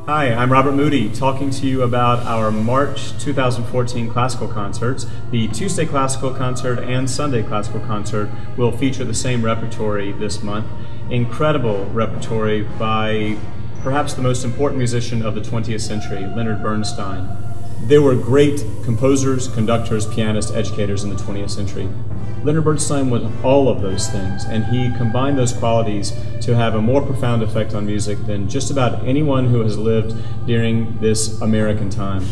Hi, I'm Robert Moody, talking to you about our March 2014 classical concerts. The Tuesday classical concert and Sunday classical concert will feature the same repertory this month. Incredible repertory by perhaps the most important musician of the 20th century, Leonard Bernstein. There were great composers, conductors, pianists, educators in the 20th century. Leonard Bernstein was all of those things, and he combined those qualities to have a more profound effect on music than just about anyone who has lived during this American time.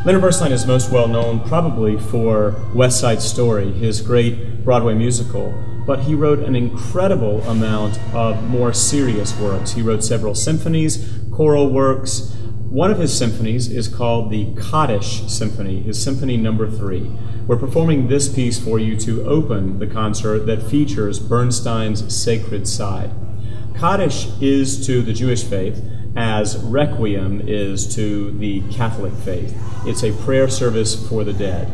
Leonard Bernstein is most well known probably for West Side Story, his great Broadway musical, but he wrote an incredible amount of more serious works. He wrote several symphonies, choral works. One of his symphonies is called the Kaddish Symphony, his Symphony No. 3. We're performing this piece for you to open the concert that features Bernstein's sacred side. Kaddish is to the Jewish faith as Requiem is to the Catholic faith. It's a prayer service for the dead.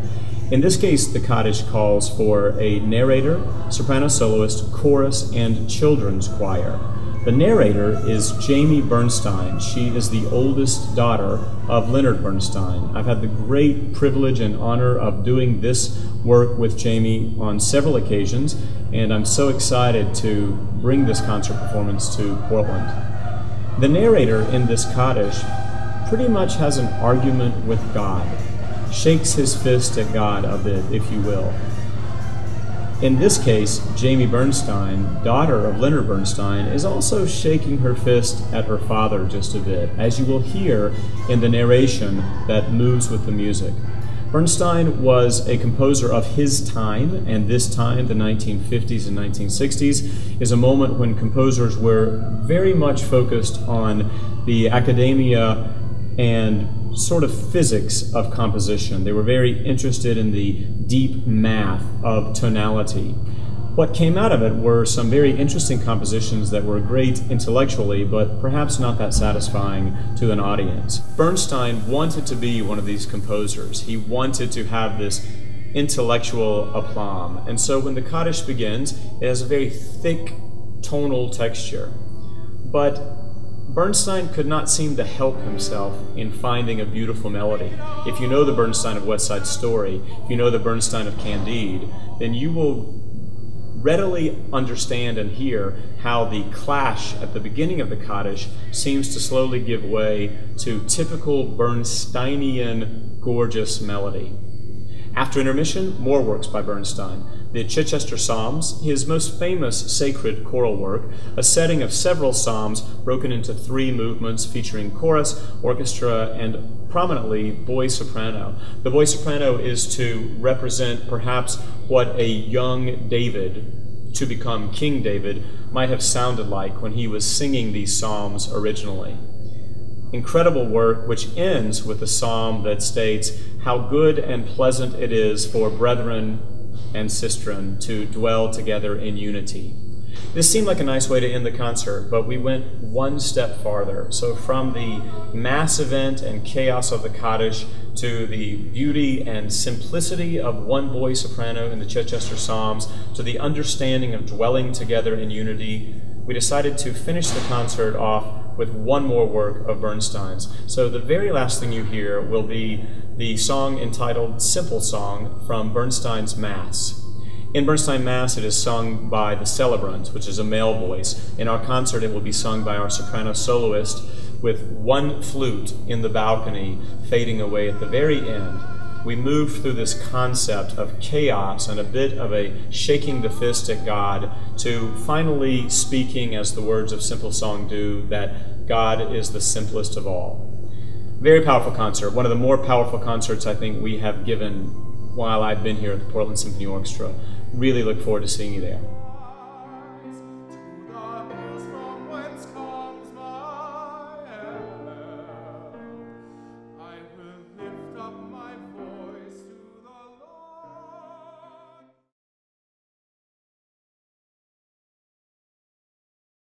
In this case, the Kaddish calls for a narrator, soprano soloist, chorus, and children's choir. The narrator is Jamie Bernstein. She is the oldest daughter of Leonard Bernstein. I've had the great privilege and honor of doing this work with Jamie on several occasions, and I'm so excited to bring this concert performance to Portland. The narrator in this Kaddish pretty much has an argument with God, shakes his fist at God a bit, if you will. In this case, Jamie Bernstein, daughter of Leonard Bernstein, is also shaking her fist at her father just a bit, as you will hear in the narration that moves with the music. Bernstein was a composer of his time, and this time, the 1950s and 1960s, is a moment when composers were very much focused on the academia and sort of physics of composition. They were very interested in the deep math of tonality. What came out of it were some very interesting compositions that were great intellectually, but perhaps not that satisfying to an audience. Bernstein wanted to be one of these composers. He wanted to have this intellectual aplomb. And so when the Kaddish begins, it has a very thick tonal texture. But Bernstein could not seem to help himself in finding a beautiful melody. If you know the Bernstein of West Side Story, if you know the Bernstein of Candide, then you will readily understand and hear how the clash at the beginning of the Kaddish seems to slowly give way to typical Bernsteinian gorgeous melody. After intermission, more works by Bernstein. The Chichester Psalms, his most famous sacred choral work, a setting of several psalms broken into 3 movements featuring chorus, orchestra, and prominently boy soprano. The boy soprano is to represent perhaps what a young David, to become King David, might have sounded like when he was singing these psalms originally. Incredible work which ends with a psalm that states how good and pleasant it is for brethren and sistren to dwell together in unity. This seemed like a nice way to end the concert, but we went one step farther. So from the mass event and chaos of the Kaddish to the beauty and simplicity of one boy soprano in the Chichester Psalms to the understanding of dwelling together in unity, we decided to finish the concert off with one more work of Bernstein's. So the very last thing you hear will be the song entitled Simple Song from Bernstein's Mass. In Bernstein Mass, it is sung by the celebrant, which is a male voice. In our concert, it will be sung by our soprano soloist with one flute in the balcony fading away at the very end. We move through this concept of chaos and a bit of a shaking the fist at God to finally speaking, as the words of Simple Song do, that God is the simplest of all. Very powerful concert, one of the more powerful concerts I think we have given while I've been here at the Portland Symphony Orchestra. Really look forward to seeing you there.